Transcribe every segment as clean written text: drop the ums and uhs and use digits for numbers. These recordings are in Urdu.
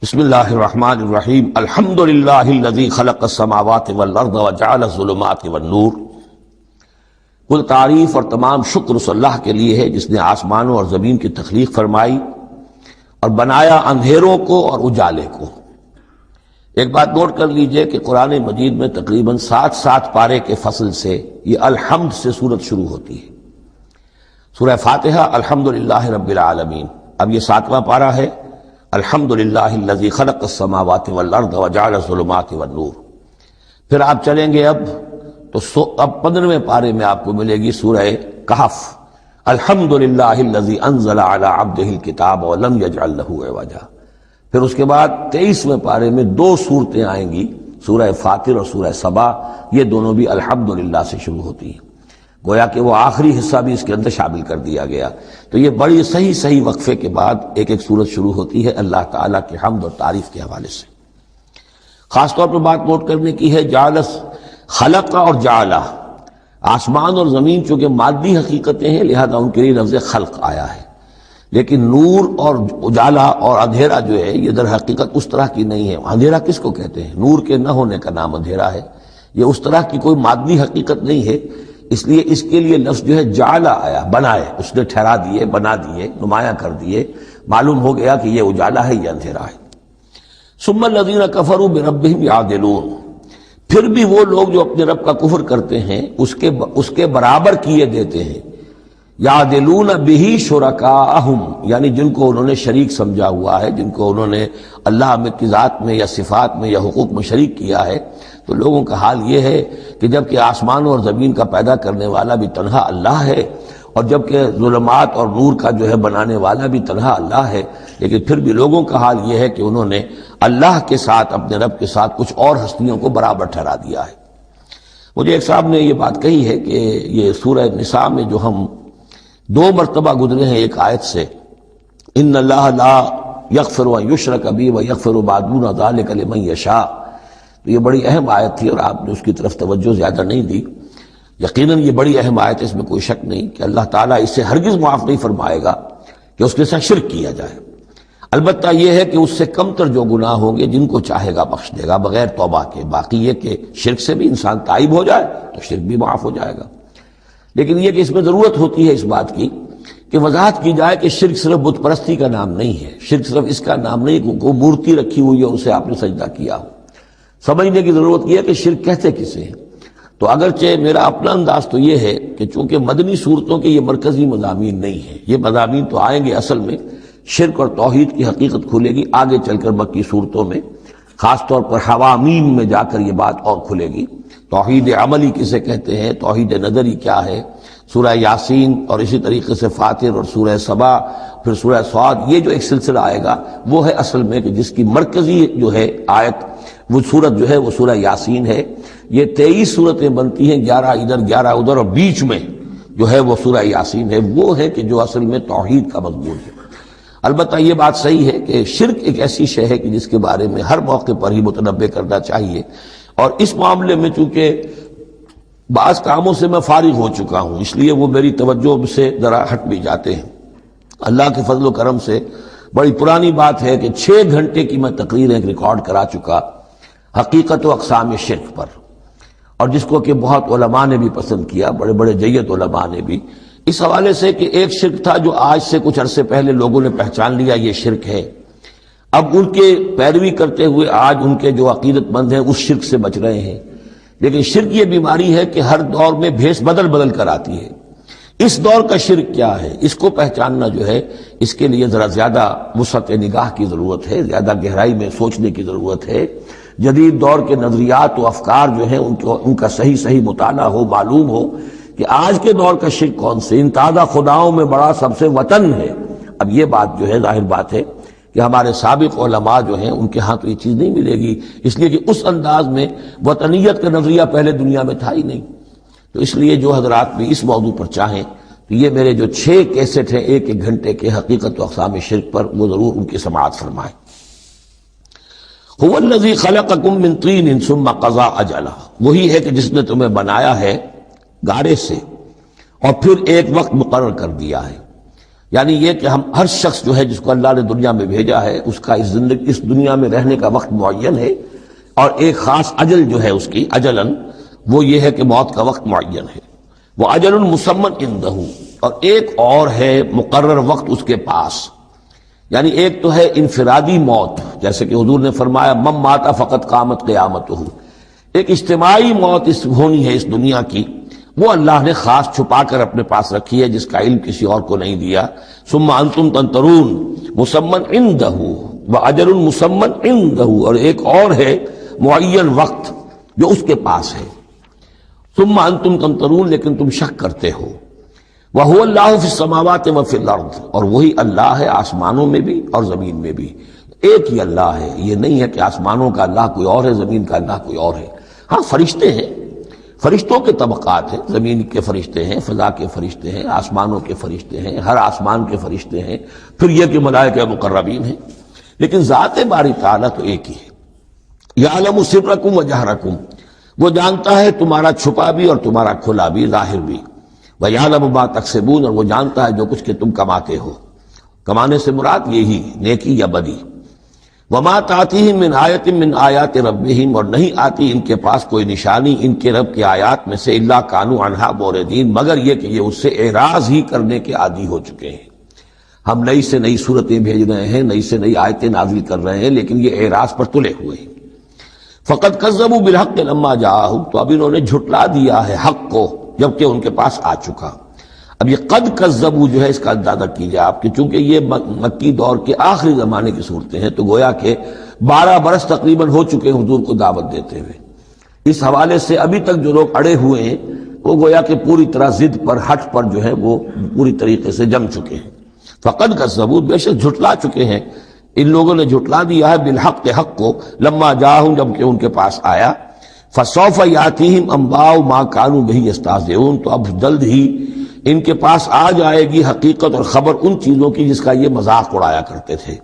بسم اللہ الرحمن الرحیم الحمد للہ الذی خلق السماوات والارض وجعل الظلمات والنور۔ کل تعریف اور تمام شکر اس اللہ کے لیے ہے جس نے آسمانوں اور زمین کی تخلیق فرمائی اور بنایا اندھیروں کو اور اجالے کو۔ ایک بات نوٹ کر لیجئے کہ قرآن مجید میں تقریباً 7 پارے کے فصل سے یہ الحمد سے سورت شروع ہوتی ہے۔ سورہ فاتحہ الحمدللہ رب العالمین، اب یہ 7واں پارہ ہے، الحمدللہ الذی خلق السماوات والارض وجعل الظلمات والنور۔ پھر آپ چلیں گے اب 15ویں پارے میں آپ کو ملے گی سورہ کہف، الحمدللہ الذی انزل علی عبدہ الکتاب ولم یجعل لہ عوجا۔ پھر اس کے بعد 23ویں پارے میں 2 سورتیں آئیں گی، سورہ فاطر اور سورہ سبا، یہ دونوں بھی الحمدللہ سے شروع ہوتی ہیں، گویا کہ وہ آخری حصہ بھی اس کے اندر شامل کر دیا گیا۔ تو یہ بڑی صحیح وقفے کے بعد ایک سورت شروع ہوتی ہے اللہ تعالیٰ کے حمد اور تعریف کے حوالے سے۔ خاص طور پر بات نوٹ کرنے کی ہے جعلس، خلق اور جعلہ، آسمان اور زمین چونکہ مادی حقیقتیں ہیں لہذا ان کے لیے لفظ خلق آیا ہے، لیکن نور اور اجالا اور اندھیرا جو ہے یہ در حقیقت اس طرح کی نہیں ہے۔ اندھیرا کس کو کہتے ہیں؟ نور کے نہ ہونے کا نام اندھیرا ہے، یہ اس طرح کی کوئی مادی حقیقت نہیں ہے، اس لیے اس کے لیے لفظ جو ہے جعلہ آیا، بنائے، اس نے ٹھہرا دیے، بنا دیے، نمایاں کر دیے، معلوم ہو گیا کہ یہ اجالا ہے، یہ اندھیرا ہے۔ ثم الذین کفروا بربہم یعدلون، پھر بھی وہ لوگ جو اپنے رب کا کفر کرتے ہیں اس کے برابر کیے دیتے ہیں، یعدلون بہ شرکاءہم، یعنی جن کو انہوں نے شریک سمجھا ہوا ہے، جن کو انہوں نے اللہ کی ذات میں یا صفات میں یا حقوق میں شریک کیا ہے، تو لوگوں کا حال یہ ہے کہ جبکہ آسمانوں اور زمین کا پیدا کرنے والا بھی تنہا اللہ ہے، اور جبکہ ظلمات اور نور کا جو ہے بنانے والا بھی تنہا اللہ ہے، لیکن پھر بھی لوگوں کا حال یہ ہے کہ انہوں نے اللہ کے ساتھ، اپنے رب کے ساتھ کچھ اور ہستیوں کو برابر ٹھہرا دیا ہے۔ مجھے ایک صاحب نے یہ بات کہی ہے کہ یہ سورہ نساء میں جو ہم 2 مرتبہ گزرے ہیں ایک آیت سے، ان اللہ لا یغفر ان یشرک بہ ویغفر ما دون ذلک لمن یشاء، تو یہ بڑی اہم آیت تھی اور آپ نے اس کی طرف توجہ زیادہ نہیں دی۔ یقیناً یہ بڑی اہم آیت ہے، اس میں کوئی شک نہیں کہ اللہ تعالیٰ اس سے ہرگز معاف نہیں فرمائے گا کہ اس کے ساتھ شرک کیا جائے۔ البتہ یہ ہے کہ اس سے کم تر جو گناہ ہوں گے جن کو چاہے گا بخش دے گا بغیر توبہ کے، باقی یہ کہ شرک سے بھی انسان تائب ہو جائے تو شرک بھی معاف ہو جائے گا۔ لیکن یہ کہ اس میں ضرورت ہوتی ہے اس بات کی کہ وضاحت کی جائے کہ شرک صرف بت پرستی کا نام نہیں ہے، شرک صرف اس کا نام نہیں کہ کوئی مورتی رکھی ہوئی ہے اسے آپ نے سجدہ کیا ہو۔ سمجھنے کی ضرورت یہ ہے کہ شرک کہتے کسے ہیں۔ تو اگرچہ میرا اپنا انداز تو یہ ہے کہ چونکہ مدنی صورتوں کے یہ مرکزی مضامین نہیں ہیں، یہ مضامین تو آئیں گے، اصل میں شرک اور توحید کی حقیقت کھلے گی آگے چل کر مکی صورتوں میں، خاص طور پر حوامیم میں جا کر یہ بات اور کھلے گی۔ توحید عملی کسے کہتے ہیں، توحید نظری کیا ہے، سورہ یاسین اور اسی طریقے سے فاطر اور سورہ سبا، پھر سورہ صاد، یہ جو ایک سلسلہ آئے گا وہ ہے اصل میں کہ جس کی مرکزی جو ہے آیت، وہ سورت جو ہے وہ سورہ یاسین ہے۔ یہ 23 صورتیں بنتی ہیں، 11 ادھر 11 ادھر، اور بیچ میں جو ہے وہ سورہ یاسین ہے، وہ ہے کہ جو اصل میں توحید کا مضمون ہے۔ البتہ یہ بات صحیح ہے کہ شرک ایک ایسی شے ہے کہ جس کے بارے میں ہر موقع پر ہی متنبہ کرنا چاہیے، اور اس معاملے میں چونکہ بعض کاموں سے میں فارغ ہو چکا ہوں اس لیے وہ میری توجہ سے ذرا ہٹ بھی جاتے ہیں۔ اللہ کے فضل و کرم سے بڑی پرانی بات ہے کہ 6 گھنٹے کی میں تقریر ایک ریکارڈ کرا چکا حقیقت و اقسام شرک پر، اور جس کو کہ بہت علماء نے بھی پسند کیا، بڑے بڑے جید علماء نے بھی، اس حوالے سے کہ ایک شرک تھا جو آج سے کچھ عرصے پہلے لوگوں نے پہچان لیا یہ شرک ہے، اب ان کے پیروی کرتے ہوئے آج ان کے جو عقیدت مند ہیں اس شرک سے بچ رہے ہیں۔ لیکن شرک یہ بیماری ہے کہ ہر دور میں بھیس بدل کر آتی ہے۔ اس دور کا شرک کیا ہے، اس کو پہچاننا جو ہے اس کے لیے ذرا زیادہ وسعت نگاہ کی ضرورت ہے، زیادہ گہرائی میں سوچنے کی ضرورت ہے، جدید دور کے نظریات و افکار جو ہیں ان کا صحیح مطالعہ ہو، معلوم ہو کہ آج کے دور کا شرک کون سے، ان تازہ خداؤں میں بڑا سب سے وطن ہے۔ اب یہ بات جو ہے ظاہر بات ہے کہ ہمارے سابق علماء جو ہیں ان کے ہاں تو یہ چیز نہیں ملے گی، اس لیے کہ اس انداز میں وطنیت کا نظریہ پہلے دنیا میں تھا ہی نہیں۔ تو اس لیے جو حضرات بھی اس موضوع پر چاہیں تو یہ میرے جو 6 کیسٹ ہیں 1 گھنٹے کے حقیقت و اقسام شرک پر، وہ ضرور ان کی سماعت فرمائیں۔ هو الذی خلقکم من طین ثم قضى اجلہ، وہی ہے کہ جس نے تمہیں بنایا ہے گارے سے اور پھر ایک وقت مقرر کر دیا ہے۔ یعنی یہ کہ ہم ہر شخص جو ہے جس کو اللہ نے دنیا میں بھیجا ہے اس کا اس دنیا میں رہنے کا وقت معین ہے، اور ایک خاص اجل جو ہے اس کی اجلاً وہ یہ ہے کہ موت کا وقت معین ہے، وہ اجل مسمن عندہ، اور ایک اور ہے مقرر وقت اس کے پاس۔ یعنی ایک تو ہے انفرادی موت، جیسے کہ حضور نے فرمایا من مات فقط قامت قیامتہ، ایک اجتماعی موت ہونی ہے اس دنیا کی، وہ اللہ نے خاص چھپا کر اپنے پاس رکھی ہے، جس کا علم کسی اور کو نہیں دیا۔ ثم انتم تنطرون مسمن عندہ واجل مسمن عندہ، اور ایک اور ہے معین وقت جو اس کے پاس ہے۔ ثم انتم تنطرون، لیکن تم شک کرتے ہو۔ وَهُوَ اللَّهُ فِي السَّمَاوَاتِ وَفِي الْأَرْضِ، اور وہی اللہ ہے آسمانوں میں بھی اور زمین میں بھی، ایک ہی اللہ ہے۔ یہ نہیں ہے کہ آسمانوں کا اللہ کوئی اور ہے، زمین کا اللہ کوئی اور ہے۔ ہاں فرشتے ہیں، فرشتوں کے طبقات ہیں، زمین کے فرشتے ہیں، فضا کے فرشتے ہیں، آسمانوں کے فرشتے ہیں، ہر آسمان کے فرشتے ہیں، پھر یہ کہ ملائکہ مقربین ہیں، لیکن ذات باری تعالیٰ تو ایک ہی ہے۔ یعلم سرکم و جہرکم، وہ جانتا ہے تمہارا چھپا بھی اور تمہارا کھلا بھی، ظاہر بھی۔ وَيَعْلَمُ مَا تَكْسِبُونَ، اور وہ جانتا ہے جو کچھ کہ تم کماتے ہو۔ کمانے سے مراد یہی نیکی یا بدی۔ وَمَا تَأْتِيهِم مِّنْ آیَةٍ مِّنْ آیَاتِ رَبِّهِمْ، اور نہیں آتی ان کے پاس کوئی نشانی ان کے رب کی آیات میں سے، إِلَّا كَانُوا عَنْهَا مُعْرِضِينَ، مگر یہ کہ یہ اس سے اعراض ہی کرنے کے عادی ہو چکے ہیں۔ ہم نئی سے نئی صورتیں بھیج رہے ہیں، نئی سے نئی آیتیں نازل کر رہے ہیں، لیکن یہ اعراض پر تلے ہوئے ہیں۔ فَقَدْ كَذَّبُوا بِالْحَقِّ لَمَّا جَاءَهُمْ، تو اب انہوں نے جھٹلا دیا ہے حق کو جبکہ ان کے پاس آ چکا۔ اب یہ قد کذبوا جو ہے اس کا اندازہ کیجئے آپ کہ چونکہ یہ مکی دور کے آخری زمانے کی صورتیں ہیں، تو گویا کہ 12 برس تقریباً ہو چکے ہیں حضور کو دعوت دیتے ہوئے۔ اس حوالے سے ابھی تک جو لوگ اڑے ہوئے ہیں وہ گویا کہ پوری طرح ضد پر، ہٹ پر جو ہے وہ پوری طریقے سے جم چکے ہیں۔ فقد کذبوا، بے شک جھٹلا چکے ہیں ان لوگوں نے، جھٹلا دیا ہے بالحق کے حق کو، لما جاءہم جبکہ ان کے پاس آیا، فسوف یاتیہم انباء ما کانوا بہ یستہزئون، تو اب جلد ہی ان کے پاس آ جائے گی حقیقت اور خبر ان چیزوں کی جس کا یہ مذاق اڑایا کرتے تھے۔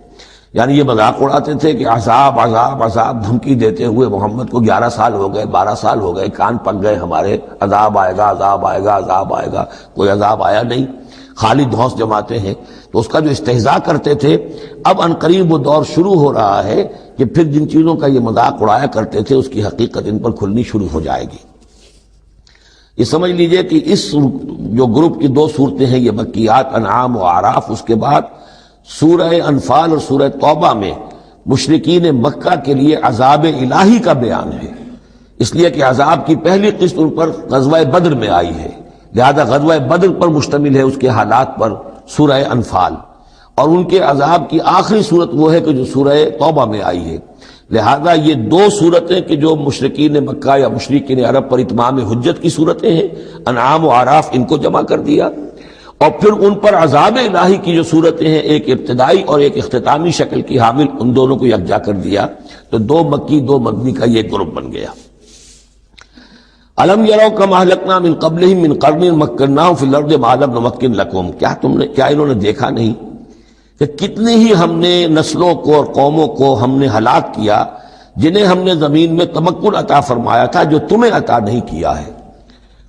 یعنی یہ مذاق اڑاتے تھے کہ عذاب عذاب عذاب، دھمکی دیتے ہوئے محمد کو 11 سال ہو گئے، 12 سال ہو گئے، کان پک گئے ہمارے، عذاب آئے گا عذاب آئے گا عذاب آئے گا، کوئی عذاب آیا نہیں، خالی دھونس جماتے ہیں۔ تو اس کا جو استہزاء کرتے تھے، اب عنقریب وہ دور شروع ہو رہا ہے کہ پھر جن چیزوں کا یہ مذاق اڑایا کرتے تھے اس کی حقیقت ان پر کھلنی شروع ہو جائے گی۔ یہ سمجھ لیجئے کہ اس جو گروپ کی 2 صورتیں ہیں، یہ مکیات انعام و اعراف، اس کے بعد سورہ انفال اور سورہ توبہ میں مشرکین مکہ کے لیے عذاب الہی کا بیان ہے، اس لیے کہ عذاب کی پہلی قسط ان پر غزوہ بدر میں آئی ہے، لہذا غزوہ بدر پر مشتمل ہے اس کے حالات پر سورہ انفال، اور ان کے عذاب کی آخری صورت وہ ہے کہ جو سورہ توبہ میں آئی ہے۔ لہذا یہ 2 صورتیں کہ جو مشرکین مکہ یا مشرکین عرب پر اتمام حجت کی صورتیں ہیں، انعام و اعراف، ان کو جمع کر دیا، اور پھر ان پر عذاب الہی کی جو صورتیں ہیں، ایک ابتدائی اور ایک اختتامی شکل کی حامل، ان دونوں کو یکجا کر دیا، تو 2 مکی 2 مدنی کا یہ گروپ بن گیا۔ الم یروا کم اہلکنا من قبلہم من قرن مکناہم فی الارض ما لم نمکن لکم، کیا انہوں نے دیکھا نہیں کہ کتنی ہی ہم نے نسلوں کو اور قوموں کو ہم نے ہلاک کیا جنہیں ہم نے زمین میں تمکن عطا فرمایا تھا جو تمہیں عطا نہیں کیا ہے۔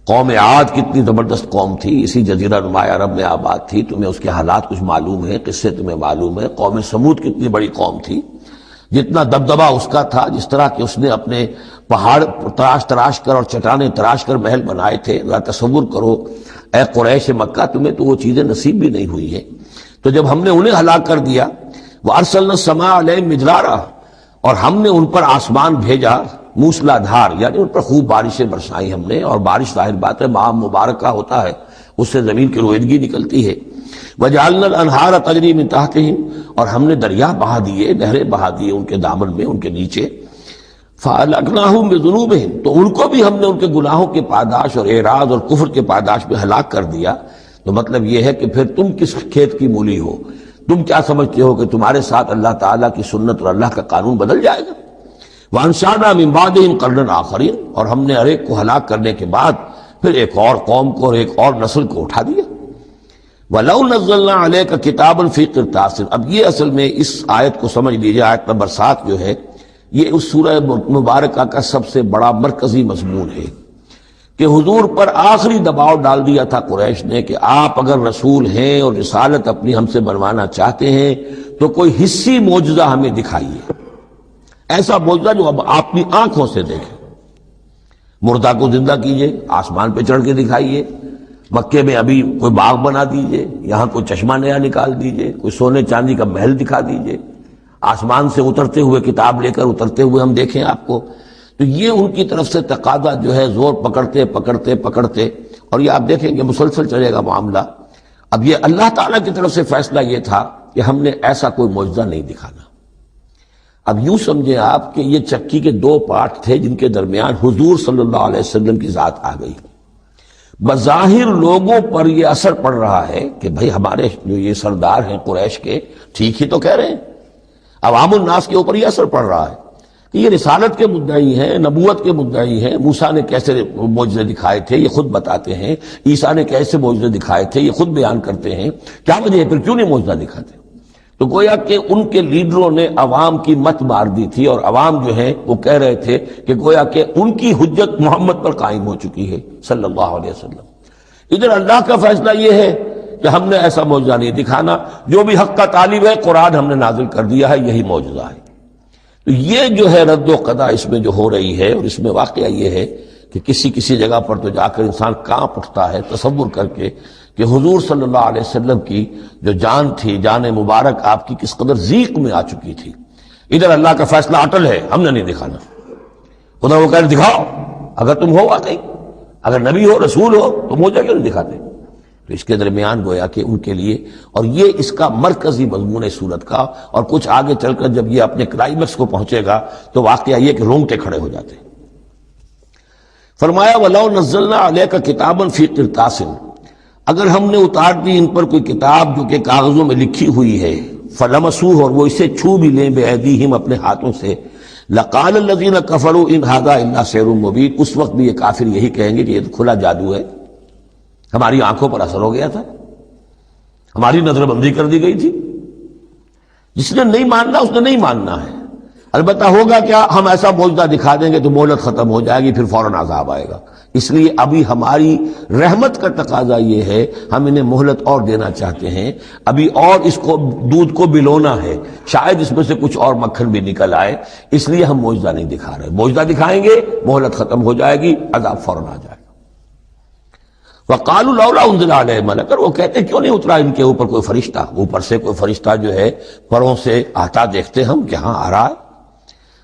قوم عاد کتنی زبردست قوم تھی، اسی جزیرہ نما عرب میں آباد تھی، تمہیں اس کے حالات کچھ معلوم ہیں، قصے تمہیں معلوم ہے۔ قوم سمود کتنی بڑی قوم تھی، جتنا دبدبہ اس کا تھا، جس طرح کہ اس نے اپنے پہاڑ تراش کر اور چٹانیں تراش کر محل بنائے تھے، ذرا تصور کرو اے قریش مکہ، تمہیں تو وہ چیزیں نصیب بھی نہیں ہوئی ہیں۔ تو جب ہم نے انہیں ہلاک کر دیا، وَأَرْسَلْنَا السَّمَاءَ عَلَيْهِم مِدْرَارًا، اور ہم نے ان پر آسمان بھیجا موسلا دھار، یعنی ان پر خوب بارشیں برسائیں ہم نے، اور بارش ظاہر بات ہے ماہ مبارکہ ہوتا ہے، اس سے زمین کی رویدگی نکلتی ہے۔ وَجَعَلْنَا الْأَنْهَارَ تَجْرِي مِن تَحْتِهِمْ، اور ہم نے دریا بہا دیے، نہریں بہا دیے ان کے دامن میں، ان کے نیچے۔ فَأَهْلَكْنَاهُمْ بِذُنُوبِهِمْ، تو ان کو بھی ہم نے ان کے گناہوں کے پاداش اور اعراض اور کفر کے پاداش میں ہلاک کر دیا۔ تو مطلب یہ ہے کہ پھر تم کس کھیت کی مولی ہو، تم کیا سمجھتے ہو کہ تمہارے ساتھ اللہ تعالیٰ کی سنت اور اللہ کا قانون بدل جائے گا؟ وَأَنشَأْنَا مِن بَعْدِهِمْ قَرْنًا آخَرِينَ، اور ہم نے ہر ایک کو ہلاک کرنے کے بعد پھر ایک اور قوم کو اور ایک اور نسل کو اٹھا دیا۔ وَلَوْ نَزَّلْنَا عَلَيْكَ كِتَابًا فِي قِرْطَاسٍ، اب یہ اصل میں اس آیت کو سمجھ لیجیے، آیت نمبر 7 جو ہے یہ اس سورہ مبارکہ کا سب سے بڑا مرکزی مضمون ہے۔ کہ حضور پر آخری دباؤ ڈال دیا تھا قریش نے کہ آپ اگر رسول ہیں اور رسالت اپنی ہم سے بنوانا چاہتے ہیں تو کوئی حصی معجزہ ہمیں دکھائیے، ایسا معجزہ جو اب آپ اپنی آنکھوں سے دیکھیں۔ مردہ کو زندہ کیجئے، آسمان پہ چڑھ کے دکھائیے، مکے میں ابھی کوئی باغ بنا دیجئے، یہاں کوئی چشمہ نیا نکال دیجئے، کوئی سونے چاندی کا محل دکھا دیجئے، آسمان سے اترتے ہوئے کتاب لے کر اترتے ہوئے ہم دیکھیں آپ کو۔ تو یہ ان کی طرف سے تقاضا جو ہے زور پکڑتے پکڑتے پکڑتے، اور یہ آپ دیکھیں کہ مسلسل چلے گا معاملہ۔ اب یہ اللہ تعالیٰ کی طرف سے فیصلہ یہ تھا کہ ہم نے ایسا کوئی معجزہ نہیں دکھانا۔ اب یوں سمجھیں آپ کہ یہ چکی کے دو پارٹ تھے جن کے درمیان حضور صلی اللہ علیہ وسلم کی ذات آ گئی۔ بظاہر لوگوں پر یہ اثر پڑ رہا ہے کہ بھئی ہمارے جو یہ سردار ہیں قریش کے ٹھیک ہی تو کہہ رہے ہیں، عوام الناس کے اوپر یہ اثر پڑ رہا ہے کہ یہ رسالت کے مدعی ہیں، نبوت کے مدعی ہیں۔ موسیٰ نے کیسے معجزے دکھائے تھے یہ خود بتاتے ہیں، عیسیٰ نے کیسے معجزے دکھائے تھے یہ خود بیان کرتے ہیں، کیا وجہ ہے پھر کیوں نہیں معجزہ دکھاتے؟ تو گویا کہ ان کے لیڈروں نے عوام کی مت مار دی تھی، اور عوام جو ہیں وہ کہہ رہے تھے کہ گویا کہ ان کی حجت محمد پر قائم ہو چکی ہے صلی اللہ علیہ وسلم۔ ادھر اللہ کا فیصلہ یہ ہے کہ ہم نے ایسا معجزہ نہیں دکھانا، جو بھی حق کا طالب ہے قرآن ہم نے نازل کر دیا ہے، یہی معجزہ ہے۔ تو یہ جو ہے رد و قضا اس میں جو ہو رہی ہے، اور اس میں واقعہ یہ ہے کہ کسی جگہ پر تو جا کر انسان کانپ اٹھتا ہے تصور کر کے کہ حضور صلی اللہ علیہ وسلم کی جو جان تھی، جان مبارک آپ کی کس قدر ضیق میں آ چکی تھی۔ ادھر اللہ کا فیصلہ اٹل ہے، ہم نے نہیں دکھانا۔ ادھر وہ کہہ رہے دکھاؤ، اگر تم ہو واقعی، اگر نبی ہو رسول ہو تو معجزہ کیوں نہیں دکھاتے؟ تو اس کے درمیان گویا کہ ان کے لیے، اور یہ اس کا مرکزی مضمون ہے سورت کا، اور کچھ آگے چل کر جب یہ اپنے کلائمیکس کو پہنچے گا تو واقعہ یہ کہ رونگٹے کھڑے ہو جاتے ہیں۔ فرمایا وَلَوْ نَزَّلْنَا عَلَيْكَ كِتَابًا فِي قِرْطَاسٍ، اگر ہم نے اتار دی ان پر کوئی کتاب جو کہ کاغذوں میں لکھی ہوئی ہے، فَلَمَسُوهُ، اور وہ اسے چھو بھی لیں بِأَيْدِيهِمْ اپنے ہاتھوں سے، لَقَالَ الَّذِينَ كَفَرُوا إِنْ هَذَا إِلَّا سِحْرٌ مُبِينٌ، اس وقت بھی یہ کافر یہی کہیں گے کہ یہ تو کھلا جادو ہے، ہماری آنکھوں پر اثر ہو گیا تھا، ہماری نظر بندی کر دی گئی تھی۔ جس نے نہیں ماننا اس نے نہیں ماننا ہے، البتہ ہوگا کیا، ہم ایسا معجزہ دکھا دیں گے تو مہلت ختم ہو جائے گی، پھر فوراً عذاب آئے گا۔ اس لیے ابھی ہماری رحمت کا تقاضا یہ ہے، ہم انہیں مہلت اور دینا چاہتے ہیں، ابھی اور اس کو دودھ کو بلونا ہے، شاید اس میں سے کچھ اور مکھن بھی نکل آئے، اس لیے ہم معجزہ نہیں دکھا رہے۔ معجزہ دکھائیں گے مہلت ختم ہو جائے گی، عذاب فوراً آ جائے گا۔ وَقَالُوا لَوْلَا أُنزِلَ عَلَيْهِ مَلَكٌ، وہ کہتے کیوں نہیں اترا ان کے اوپر کوئی فرشتہ، اوپر سے کوئی فرشتہ جو ہے پروں سے آتا دیکھتے ہم کہ ہاں آ رہا ہے۔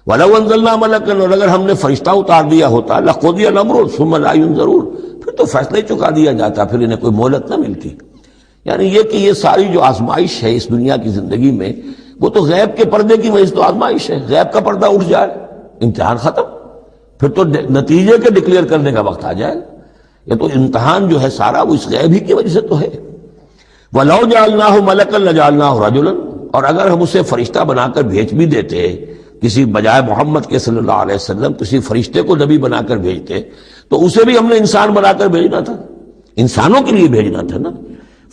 وَلَوْ أَنزَلْنَا مَلَكًا، اور اگر ہم نے فرشتہ اتار دیا ہوتا، لَقُضِيَ الْأَمْرُ ثُمَّ لَا يُنظَرُونَ، پھر تو فیصلہ ہی چکا دیا جاتا، پھر انہیں کوئی مہلت نہ ملتی۔ یعنی یہ کہ یہ ساری جو آزمائش ہے اس دنیا کی زندگی میں، وہ تو غیب کے پردے کی وجہ سے تو آزمائش ہے، غیب کا پردہ اٹھ جائے امتحان ختم، پھر تو نتیجے کے ڈکلیئر کرنے کا وقت آ جائے۔ یہ تو امتحان جو ہے سارا وہ اس غیب ہی کی وجہ سے تو ہے۔ وَلَوْ جَعَلْنَاهُ مَلَكًا لَجَعَلْنَاهُ رَجُلًا، اور اگر ہم اسے فرشتہ بنا کر بھیج بھی دیتے، کسی بجائے محمد کے صلی اللہ علیہ وسلم کسی فرشتے کو نبی بنا کر بھیجتے، تو اسے بھی ہم نے انسان بنا کر بھیجنا تھا، انسانوں کے لیے بھیجنا تھا نا۔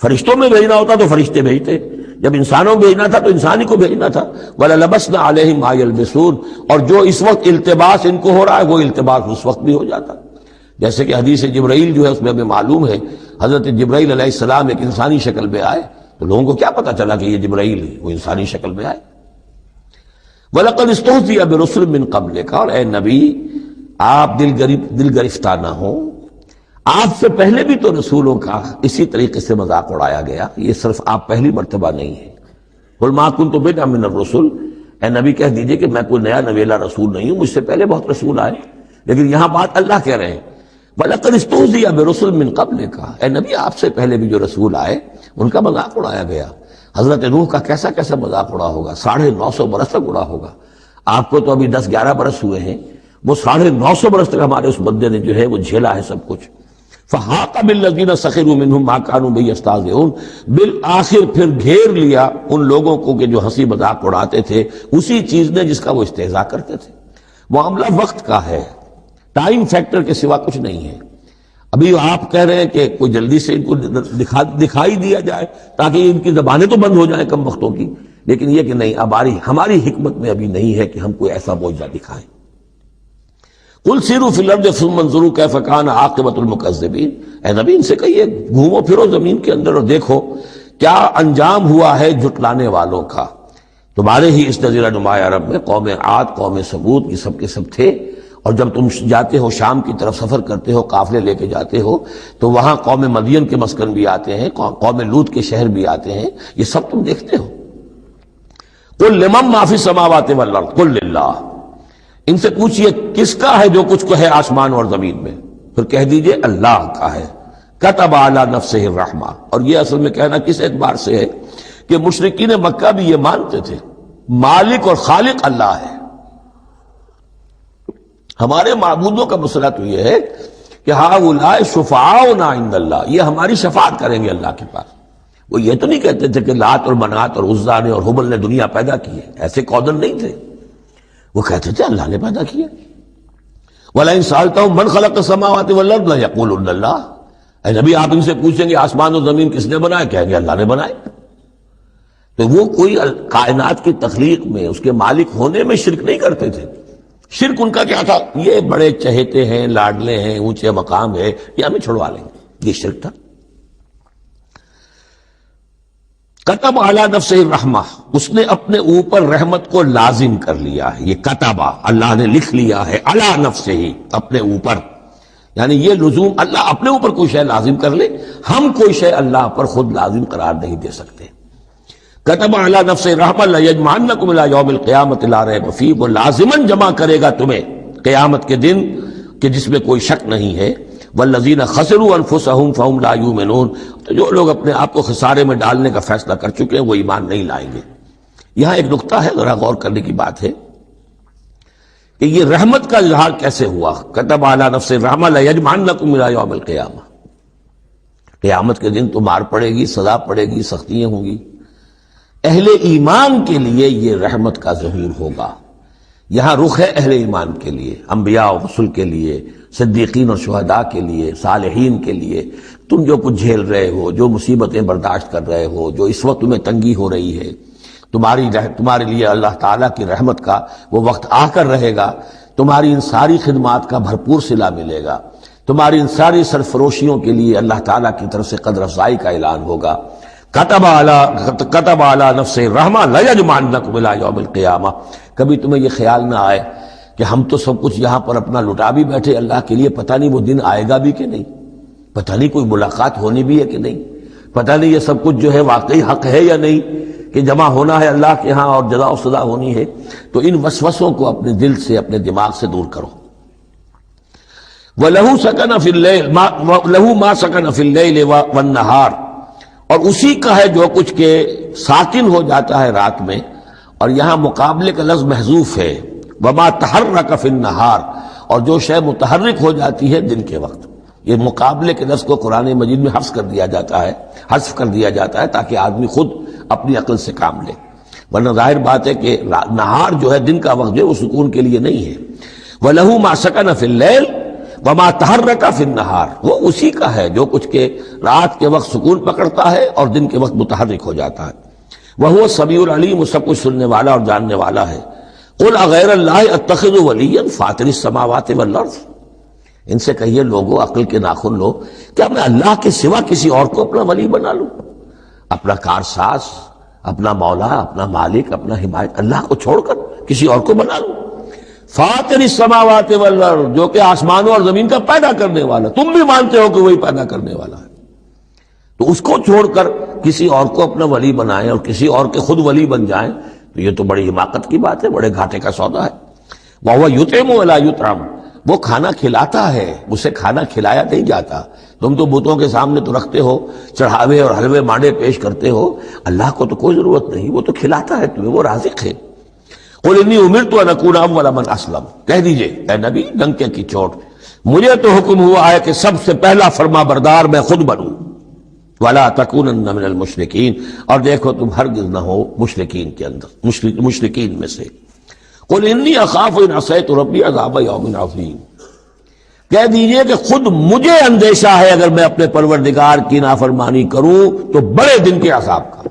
فرشتوں میں بھیجنا ہوتا تو فرشتے بھیجتے، جب انسانوں میں بھیجنا تھا تو انسانی کو بھیجنا تھا۔ وَلَلَبَسْنَا عَلَيْهِمْ مَا يَلْبِسُونَ، اور جو اس وقت التباس ان کو ہو رہا ہے وہ التباس اس وقت بھی ہو جاتا۔ جیسے کہ حدیث جبرائیل جو ہے اس میں ہمیں معلوم ہے، حضرت جبرائیل علیہ السلام ایک انسانی شکل میں آئے، تو لوگوں کو کیا پتا چلا کہ یہ جبرائیل ہے، وہ انسانی شکل میں آئے۔ وَلَقَدِ اسْتُهْزِئَ بِرُسُلٍ مِّن قَبْلِكَ، اور اے نبی آپ دل گرفتہ نہ ہوں، آپ سے پہلے بھی تو رسولوں کا اسی طریقے سے مذاق اڑایا گیا، یہ صرف آپ پہلی مرتبہ نہیں ہے۔ قُلْ مَا كُنْتُ بِدْعًا مِّنَ الرُّسُلِ، اے نبی کہہ دیجئے کہ میں کوئی نیا نویلا رسول نہیں ہوں، مجھ سے پہلے بہت رسول آئے، لیکن یہاں بات اللہ کہہ رہے ہیں وَلَقَدِ اسْتُهْزِئَ بِرُسُلٍ مِّن قَبْلِكَ، اے نبی آپ سے پہلے بھی جو رسول آئے ان کا مذاق اڑایا گیا۔ حضرت نوح کا کیسا کیسا مذاق اڑا ہوگا، 950 برس تک اڑا ہوگا۔ آپ کو تو ابھی 10-11 برس ہوئے ہیں، وہ 950 برس تک ہمارے اس بندے نے جو ہے وہ جھیلا ہے سب کچھ۔ فَحَاقَ بِالَّذِينَ سَخِرُوا مِنْهُمْ مَا كَانُوا بِهِ يَسْتَهْزِئُونَ، بالآخر پھر گھیر لیا ان لوگوں کو کہ جو ہنسی مذاق اڑاتے تھے اسی چیز نے جس کا وہ استہزاء کرتے تھے۔ معاملہ وقت کا ہے، ٹائم فیکٹر کے سوا کچھ نہیں ہے۔ ابھی آپ کہہ رہے ہیں کہ کوئی جلدی سے ان کو دکھائی دیا جائے تاکہ ان کی زبانیں تو بند ہو جائیں کم وقتوں کی، لیکن یہ کہ نہیں، اب ہماری حکمت میں ابھی نہیں ہے کہ ہم کوئی ایسا معجزہ دکھائیں۔ قل سیروا فی الارض ثم انظروا کیف کان عاقبۃ المکذبین، اے نبی ان سے کہیے گھومو پھرو زمین کے اندر اور دیکھو کیا انجام ہوا ہے جھٹلانے والوں کا۔ تمہارے ہی اس نظیر نمایاں عرب میں قوم عاد، قوم ثمود، یہ سب کے سب تھے، اور جب تم جاتے ہو شام کی طرف سفر کرتے ہو، قافلے لے کے جاتے ہو، تو وہاں قوم مدین کے مسکن بھی آتے ہیں، قوم لوط کے شہر بھی آتے ہیں، یہ سب تم دیکھتے ہو۔ قل لمن ما فی السماوات والارض قل للہ، ان سے پوچھئے کس کا ہے جو کچھ کو ہے آسمان اور زمین میں، پھر کہہ دیجئے اللہ کا ہے۔ کتب علی نفسہ الرحمہ، اور یہ اصل میں کہنا کس اعتبار سے ہے کہ مشرکین مکہ بھی یہ مانتے تھے مالک اور خالق اللہ ہے۔ ہمارے معبودوں کا مسئلہ تو یہ ہے کہ ہؤلاء شفعاؤنا عند اللہ، یہ ہماری شفاعت کریں گے اللہ کے پاس۔ وہ یہ تو نہیں کہتے تھے کہ لات اور منات اور عزا نے اور حبل نے دنیا پیدا کی ہے، ایسے قودن نہیں تھے، وہ کہتے تھے اللہ نے پیدا کیا۔ وَلَئِن سَأَلْتَهُم مَّنْ خَلَقَ السَّمَاوَاتِ وَالْأَرْضَ لَيَقُولُنَّ اللَّهُ، اے نبی آپ ان سے پوچھیں گے آسمان و زمین کس نے بنائے، کہیں گے اللہ نے بنائے۔ تو وہ کوئی کائنات کی تخلیق میں اس کے مالک ہونے میں شرک نہیں کرتے تھے۔ شرک ان کا کیا تھا، یہ بڑے چہیتے ہیں، لاڈلے ہیں، اونچے مقام ہے، یہ ہمیں چھڑوا لیں گے، یہ شرک تھا۔ کتب علی نفسہ الرحمہ، اس نے اپنے اوپر رحمت کو لازم کر لیا ہے، یہ کتبہ اللہ نے لکھ لیا ہے، علی نفسہ ہی اپنے اوپر، یعنی یہ لزوم اللہ اپنے اوپر کوئی شے لازم کر لے، ہم کوئی شے اللہ پر خود لازم قرار نہیں دے سکتے۔ کتب علی نفسہ الرحمہ لیجمعنکم الی یوم القیامۃ لا ریب فیہ، وہ لازماً جمع کرے گا تمہیں قیامت کے دن کہ جس میں کوئی شک نہیں ہے۔ والذین خسروا انفسهم فهم لا یؤمنون، تو جو لوگ اپنے آپ کو خسارے میں ڈالنے کا فیصلہ کر چکے ہیں وہ ایمان نہیں لائیں گے۔ یہاں ایک نقطہ ہے، ذرا غور کرنے کی بات ہے کہ یہ رحمت کا اظہار کیسے ہوا۔ کتب علی نفسہ الرحمہ لیجمعنکم الی یوم القیامہ، قیامت کے دن تو مار پڑے گی، سزا پڑے گی، سختیاں ہوں گی۔ اہل ایمان کے لیے یہ رحمت کا ظہور ہوگا، یہاں رخ ہے اہل ایمان کے لیے، انبیاء و رسل کے لیے، صدیقین اور شہداء کے لیے، صالحین کے لیے۔ تم جو کچھ جھیل رہے ہو، جو مصیبتیں برداشت کر رہے ہو، جو اس وقت تمہیں تنگی ہو رہی ہے، تمہارے لیے اللہ تعالیٰ کی رحمت کا وہ وقت آ کر رہے گا، تمہاری ان ساری خدمات کا بھرپور صلہ ملے گا، تمہاری ان ساری سرفروشیوں کے لیے اللہ تعالیٰ کی طرف سے قدر افزائی کا اعلان ہوگا۔ کتب علی نفسہ الرحمہ لیجمعنکم الی یوم القیامہ۔ کبھی تمہیں یہ خیال نہ آئے کہ ہم تو سب کچھ یہاں پر اپنا لٹا بھی بیٹھے اللہ کے لیے، پتہ نہیں وہ دن آئے گا بھی کہ نہیں، پتہ نہیں کوئی ملاقات ہونی بھی ہے کہ نہیں، پتہ نہیں یہ سب کچھ جو ہے واقعی حق ہے یا نہیں کہ جمع ہونا ہے اللہ کے ہاں اور جزا و سزا ہونی ہے۔ تو ان وسوسوں کو اپنے دل سے، اپنے دماغ سے دور کرو۔ وَلَهُ سَكَنَ فِي اللَّيْلِ لَهُ مَا سَكَنَ فِي اللَّيْلِ وَالنَّهَارِ، اور اسی کا ہے جو کچھ کے ساکن ہو جاتا ہے رات میں، اور یہاں مقابلے کا لفظ محذوف ہے، وما تحرک فی النہار، اور جو شے متحرک ہو جاتی ہے دن کے وقت۔ یہ مقابلے کے لفظ کو قرآن مجید میں حذف کر دیا جاتا ہے تاکہ آدمی خود اپنی عقل سے کام لے، ورنہ ظاہر بات ہے کہ نہار جو ہے دن کا وقت جو ہے وہ سکون کے لیے نہیں ہے۔ وَلَهُ مَا سَكَنَ فِي اللَّيْلِ وَمَا تَحَرَّكَ فِي النَّهَارِ، وہ اسی کا ہے جو کچھ کے رات کے وقت سکون پکڑتا ہے اور دن کے وقت متحرک ہو جاتا ہے۔ وَهُوَ السَّمِيعُ الْعَلِيمُ، وہ سب کچھ سننے والا اور جاننے والا ہے۔ قُلْ أَغَيْرَ اللَّهِ أَتَّخِذُ وَلِيًّا فَاطِرِ السَّمَاوَاتِ وَالْأَرْضِ، ان سے کہیے لوگو، عقل کے ناخن لو، کیا میں اللہ کے سوا کسی اور کو اپنا ولی بنا لوں، اپنا کارساز، اپنا مولا، اپنا مالک، اپنا حمایت، اللہ کو چھوڑ کر کسی اور کو بنا لوں؟ فاطر السماوات والارض، جو کہ آسمانوں اور زمین کا پیدا کرنے والا، تم بھی مانتے ہو کہ وہی پیدا کرنے والا ہے، تو اس کو چھوڑ کر کسی اور کو اپنا ولی بنائیں اور کسی اور کے خود ولی بن جائیں، تو یہ تو بڑی حماقت کی بات ہے، بڑے گھاٹے کا سودا ہے۔ وَهُوَ يُطْعِمُ وَلَا يُطْعَمُ، وہ کھانا کھلاتا ہے، اسے کھانا کھلایا نہیں جاتا۔ تم تو بتوں کے سامنے تو رکھتے ہو، چڑھاوے اور حلوے مانڈے پیش کرتے ہو، اللہ کو تو کوئی ضرورت نہیں، وہ تو کھلاتا ہے تمہیں، وہ رازق ہے۔ قُلْ إِنِّي أُمِرْتُ أَنْ أَكُونَ أَوَّلَ مَنْ أَسْلَمَ، کہہ دیجئے اے نبی ڈنکے کی چوٹ، مجھے تو حکم ہوا ہے کہ سب سے پہلا فرما بردار میں خود بنوں۔ وَلَا تَكُونَنَّ مِنَ الْمُشْرِكِينَ، اور دیکھو تم ہرگز نہ ہو مشرکین کے اندر، مشرکین میں سے۔ قُلْ إِنِّي أَخَافُ إِنْ عَصَيْتُ رَبِّي عَذَابَ يَوْمٍ عَظِيمٍ، کہہ دیجئے کہ خود مجھے اندیشہ ہے اگر میں اپنے پروردگار کی نافرمانی کروں تو بڑے دن کے عذاب کا،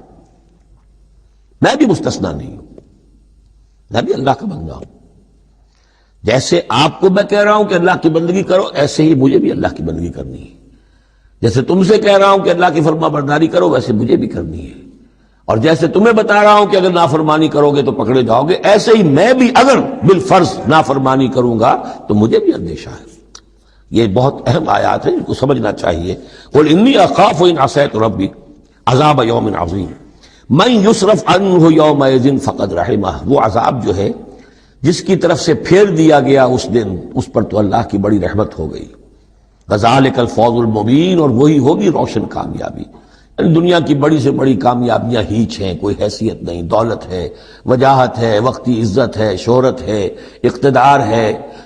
میں بھی مستثنیٰ نہیں ہوں، میں بھی اللہ کا بندہ ہوں۔ جیسے آپ کو میں کہہ رہا ہوں کہ اللہ کی بندگی کرو، ایسے ہی مجھے بھی اللہ کی بندگی کرنی ہے۔ جیسے تم سے کہہ رہا ہوں کہ اللہ کی فرما برداری کرو، ویسے مجھے بھی کرنی ہے۔ اور جیسے تمہیں بتا رہا ہوں کہ اگر نافرمانی کرو گے تو پکڑے جاؤ گے، ایسے ہی میں بھی اگر بالفرض نافرمانی کروں گا تو مجھے بھی اندیشہ ہے۔ یہ بہت اہم آیات ہیں، ان کو سمجھنا چاہیے۔ قل انی اخاف ان عصیت ربی عذاب یوم عظیم من یصرف عنہ یومئذ فقد رحمہ، وہ عذاب جو ہے جس کی طرف سے پھیر دیا گیا اس دن، اس پر تو اللہ کی بڑی رحمت ہو گئی۔ ذالک الفوز المبین، اور وہی ہوگی روشن کامیابی۔ دنیا کی بڑی سے بڑی کامیابیاں ہیچ ہیں، کوئی حیثیت نہیں، دولت ہے، وجاہت ہے، وقتی عزت ہے، شہرت ہے، اقتدار ہے،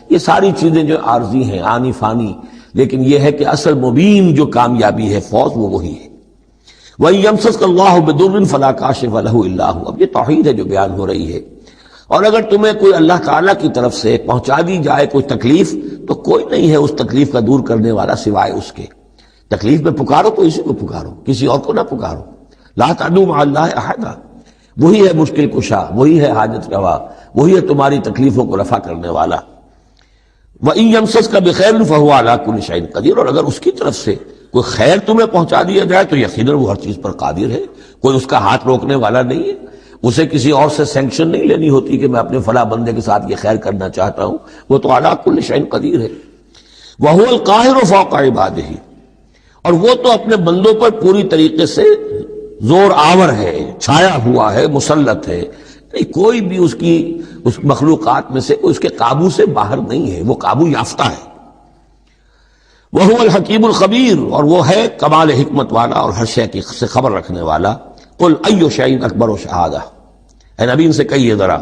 یہ ساری چیزیں جو عارضی ہیں، آنی فانی، لیکن یہ ہے کہ اصل مبین جو کامیابی ہے، فوز، وہ وہی ہے۔ وَإِن يَمْسَسْكَ اللَّهُ بِضُرٍّ فَلَا كَاشِفَ لَهُ إِلَّا هُوَ، اب یہ توحید ہے جو بیان ہو رہی ہے۔ اور اگر تمہیں کوئی اللہ تعالیٰ کی طرف سے پہنچا دی جائے کوئی تکلیف، تو کوئی نہیں ہے اس تکلیف کا دور کرنے والا سوائے اس کے۔ تکلیف میں پکارو تو اسی کو پکارو، کسی اور کو نہ پکارو۔ لا تدعوا مع اللہ احدا، وہی ہے مشکل کشا، وہی ہے حاجت روا، وہی ہے تمہاری تکلیفوں کو رفع کرنے والا۔ وَإِن يَمْسَسْكَ بِخَيْرٍ فَهُوَ عَلَىٰ كُلِّ شَيْءٍ قَدِيرٌ، اور اگر اس کی طرف سے کوئی خیر تمہیں پہنچا دیا جائے تو یقیناً وہ ہر چیز پر قادر ہے، کوئی اس کا ہاتھ روکنے والا نہیں ہے۔ اسے کسی اور سے سینکشن نہیں لینی ہوتی کہ میں اپنے فلاں بندے کے ساتھ یہ خیر کرنا چاہتا ہوں، وہ تو عَلَىٰ كُلِّ شَيْءٍ قدیر ہے۔ وَهُوَ الْقَاهِرُ فَوْقَ عِبَادِهِ، اور وہ تو اپنے بندوں پر پوری طریقے سے زور آور ہے، چھایا ہوا ہے، مسلط ہے، کوئی بھی اس کی اس مخلوقات میں سے اس کے قابو سے باہر نہیں ہے، وہ قابو یافتہ ہے۔ وَهُوَ الْحَكِيمُ الْخَبِيرُ، اور وہ ہے کمال حکمت والا اور ہر شے سے خبر رکھنے والا۔ قُلْ أَيُّ شَيْءٍ أَكْبَرُ شَهَادَةً، اے نبی ان سے کہیے ذرا